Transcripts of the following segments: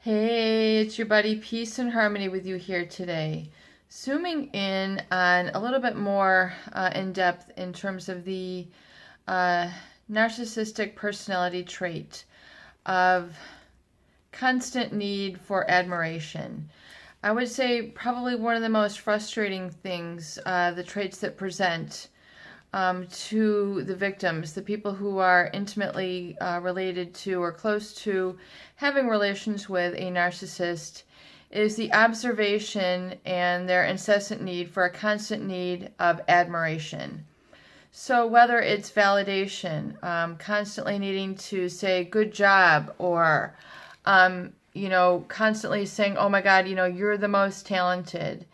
Hey, it's your buddy Peace and Harmony with you here today. Zooming in on a little bit more in depth in terms of the uh, narcissistic personality trait of constant need for admiration. I would say probably one of the most frustrating things, the traits that present to the victims, the people who are intimately related to or close to having relations with a narcissist, is the observation and their incessant need for a constant need of admiration. So whether it's validation, constantly needing to say good job, or constantly saying, oh my God, you're the most talented.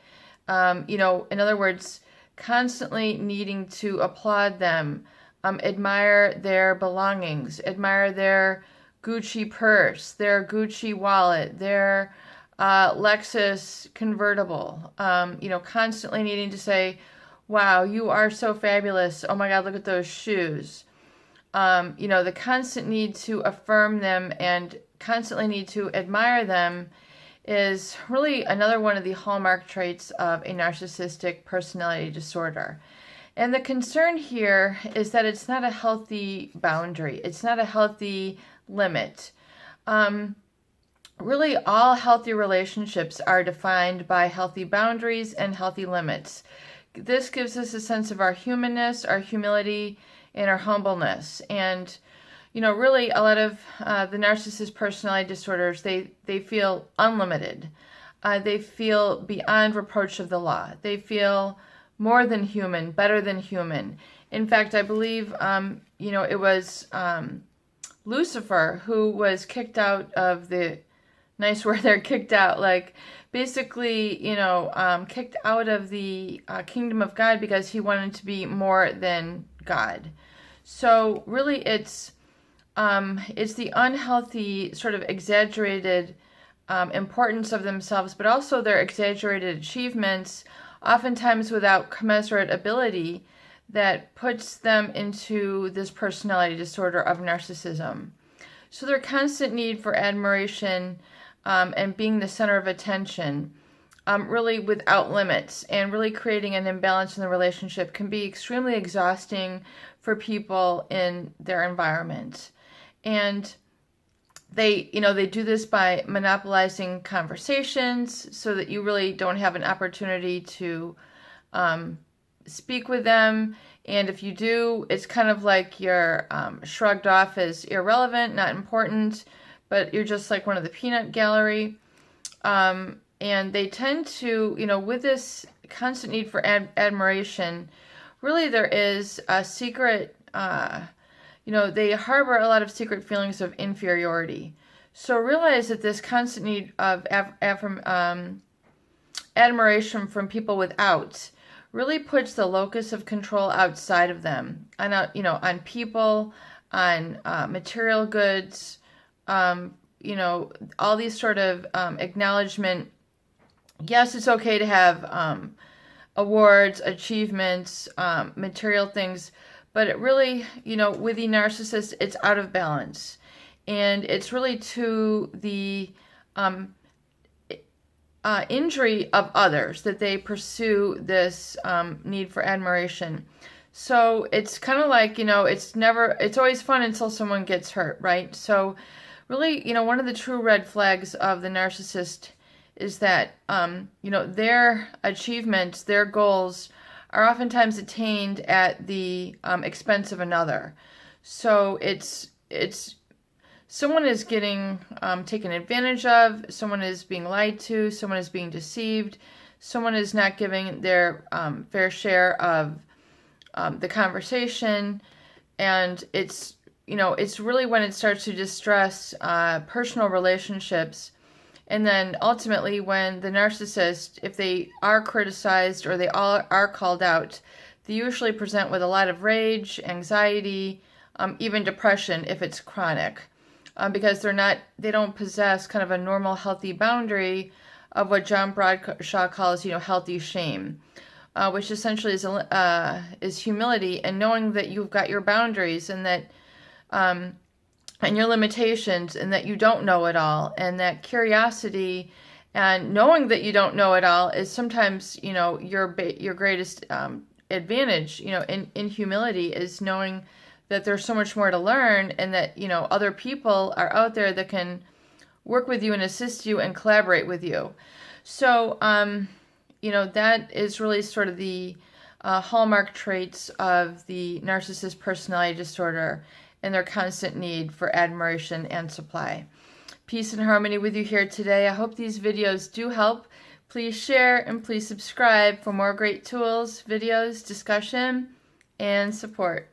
In other words, constantly needing to applaud them, admire their belongings, admire their Gucci purse, their Gucci wallet, their Lexus convertible, constantly needing to say, wow, you are so fabulous. Oh my God, look at those shoes. The constant need to affirm them and constantly need to admire them is really another one of the hallmark traits of a narcissistic personality disorder. And the concern here is that it's not a healthy boundary. It's not a healthy limit. Really, all healthy relationships are defined by healthy boundaries and healthy limits. This gives us a sense of our humanness, our humility, and our humbleness. And really a lot of the narcissist personality disorders, they feel unlimited. They feel beyond reproach of the law. They feel more than human, better than human. In fact, I believe, it was Lucifer who was kicked out of the, nice word there, kicked out, like basically, kicked out of the kingdom of God because he wanted to be more than God. So really it's the unhealthy, sort of exaggerated importance of themselves, but also their exaggerated achievements, oftentimes without commensurate ability, that puts them into this personality disorder of narcissism. So their constant need for admiration and being the center of attention, really without limits, and really creating an imbalance in the relationship can be extremely exhausting for people in their environment. And they do this by monopolizing conversations so that you really don't have an opportunity to speak with them. And if you do, it's kind of like you're shrugged off as irrelevant, not important, but you're just like one of the peanut gallery. And they tend to, with this constant need for admiration, really there is a secret, they harbor a lot of secret feelings of inferiority. So realize that this constant need of admiration from people without really puts the locus of control outside of them, on people, on material goods, all these sort of acknowledgement. Yes, it's okay to have awards, achievements, material things, but it really, with the narcissist, it's out of balance. And it's really to the injury of others that they pursue this need for admiration. So it's kind of like, it's always fun until someone gets hurt, right? So really, one of the true red flags of the narcissist is that, their achievements, their goals are oftentimes attained at the expense of another. So it's someone is getting taken advantage of, someone is being lied to, someone is being deceived, someone is not giving their fair share of the conversation, and it's really when it starts to distress personal relationships. And then ultimately when the narcissist, if they are criticized or they all are called out, they usually present with a lot of rage, anxiety, even depression if it's chronic, because they don't possess kind of a normal healthy boundary of what John Bradshaw calls, healthy shame, which essentially is humility and knowing that you've got your boundaries, and that and your limitations, and that you don't know it all, and that curiosity and knowing that you don't know it all is sometimes, your greatest advantage, in humility, is knowing that there's so much more to learn, and that, other people are out there that can work with you and assist you and collaborate with you. So, that is really sort of the hallmark traits of the narcissist personality disorder, and their constant need for admiration and supply. Peace and harmony with you here today. I hope these videos do help. Please share and please subscribe for more great tools, videos, discussion, and support.